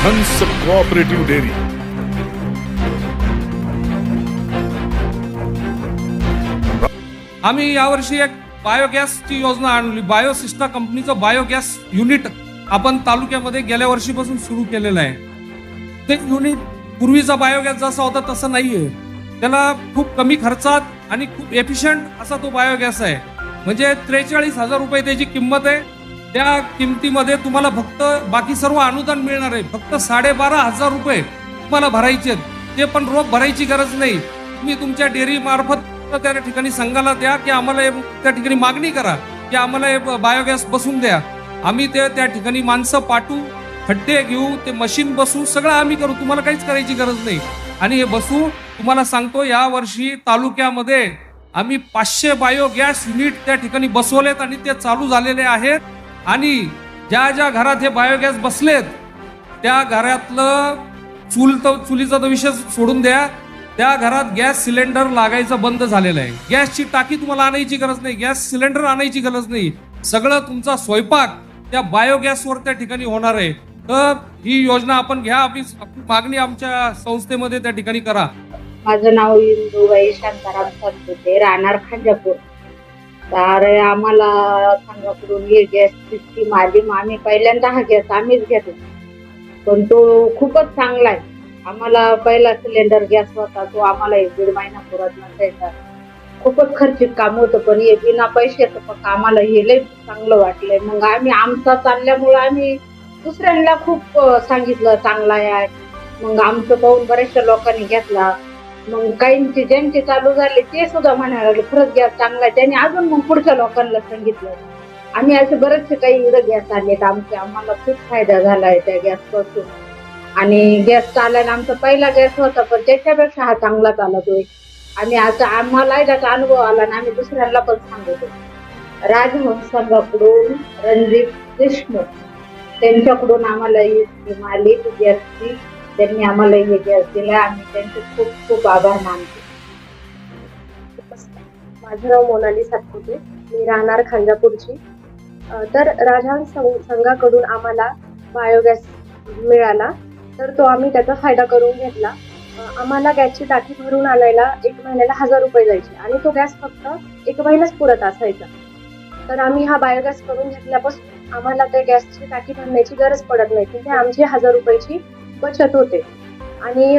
हंस cooperative dairy. आम्ही यावर्षी एक बायोगॅसची योजना आणली. बायोसिस्टा कंपनीचं बायोगॅस युनिट आपण तालुक्यामध्ये गेल्या वर्षीपासून सुरू केलेलं आहे. ते युनिट पूर्वीचा बायोगॅस जसा होता तसं नाहीये. त्याला खूप कमी खर्चात आणि खूप एफिशियंट असा तो बायोगॅस आहे. म्हणजे 43,000 रुपये त्याची किंमत आहे. त्या किमतीमध्ये तुम्हाला फक्त बाकी सर्व अनुदान मिळणार आहे. फक्त 12,500 रुपये तुम्हाला भरायचे आहेत. ते पण रोख भरायची गरज नाही. तुम्ही तुमच्या डेअरी मार्फत त्या ठिकाणी संघाला द्या की आम्हाला त्या ठिकाणी मागणी करा की आम्हाला हे बायोगॅस बसून द्या. आम्ही ते त्या ठिकाणी माणसं पाठवू, खड्डे घेऊ, ते मशीन बसवू, सगळं आम्ही करू. तुम्हाला काहीच करायची गरज नाही. आणि हे बसवू. तुम्हाला सांगतो, या वर्षी तालुक्यामध्ये आम्ही 500 बायोगॅस युनिट त्या ठिकाणी बसवलेत आणि ते चालू झालेले आहेत. आणि ज्या ज्या घरात हे बायोगॅस बसलेत त्या घरातलं चुलीचा तर विषय सोडून द्या, त्या घरात गॅस सिलेंडर लागायचं बंद झालेलं आहे. गॅसची टाकी तुम्हाला आणायची गरज नाही, गॅस सिलेंडर आणायची गरज नाही. सगळं तुमचा स्वयंपाक त्या बायोगॅसवर त्या ठिकाणी होणार आहे. तर ही योजना आपण घ्या. आपली मागणी आमच्या संस्थेमध्ये त्या ठिकाणी करा. माझं नाव इंदुबाई शांताराम संतोते, राहणार खांजापूर. तर आम्हाला संघाकडून हे गॅस सिस्टीम आली. आम्ही पहिल्यांदा हा गॅस आम्हीच घेतला, पण तो खूपच चांगला आहे. आम्हाला पहिला सिलेंडर गॅस होता, तो आम्हाला 1-1.5 महिना पुरत नसायचा. खूपच खर्चिक काम होतं, पण हे बिना पैशाचं फक्त आम्हाला हे लय चांगलं वाटलंय. मग आम्ही आमचा चालल्यामुळं आम्ही दुसऱ्यांना खूप सांगितलं चांगला आहे. मग आमचं पाहून बऱ्याचशा लोकांनी घेतला. मग काहींचे ज्यांचे चालू झाले ते सुद्धा म्हणायला लागले खरंच गॅस चांगला आहे. त्यांनी अजून मग पुढच्या लोकांना सांगितलं. आम्ही असे बरेचसे काही इकडे गॅस आणलेत आमचे. आम्हाला खूप फायदा झालाय त्या गॅसपासून. आणि गॅस चालायला आमचा पहिला गॅस होता, पण त्याच्यापेक्षा हा चांगला चालतोय. आणि आता आम्हाला त्याचा अनुभव आला आणि आम्ही दुसऱ्यांना पण सांगतो. राजहंस संघाकडून रणजित देशमुख त्यांच्याकडून आम्हाला ही स्कीम आली गॅसची. त्यांनी आम्हाला हे गॅस दिला. आम्ही त्यांचे खूप खूप आभार मानतो. माझं नाव मोनाली सातपुते, मी राहणार खांजापूरची. तर राजहंस संघाकडून आम्हाला बायोगॅस मिळाला, तर तो आम्ही त्याचा फायदा करून घेतला. आम्हाला गॅसची टाकी भरून आणायला 1 महिन्याला 1,000 रुपये जायचे आणि तो गॅस फक्त 1 महिनाच पुरत असायचा. तर आम्ही हा बायोगॅस करून घेतल्यापासून आम्हाला त्या गॅसची टाकी भरण्याची गरज पडत नाही. तिथे आमची 1,000 रुपयाची बचत होते. आणि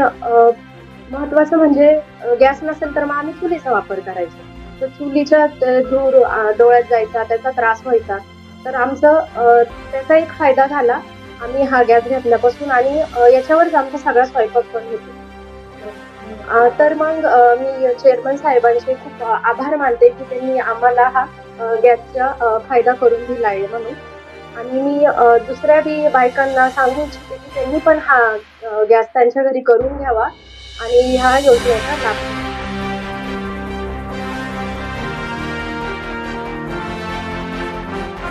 महत्वाचं म्हणजे गॅस नसेल तर मग आम्ही चुलीचा वापर करायचो. तर चुलीच्या धूर डोळ्यात जायचा, त्याचा त्रास व्हायचा. तर आमचं त्याचा एक फायदा झाला आम्ही हा गॅस घेतल्यापासून. आणि याच्यावरच आमचा सगळा स्वयंपाक पण होतो. तर मग मी चेअरमन साहेबांचे खूप आभार मानते की त्यांनी आम्हाला हा गॅसचा फायदा करून दिला आहे म्हणून. आणि मी दुसऱ्या बी बायकांना सांगू इच्छिते की त्यांनी पण हा गॅस त्यांच्या घरी करून घ्यावा आणि ह्या योजनेचा लाभ घ्यावा.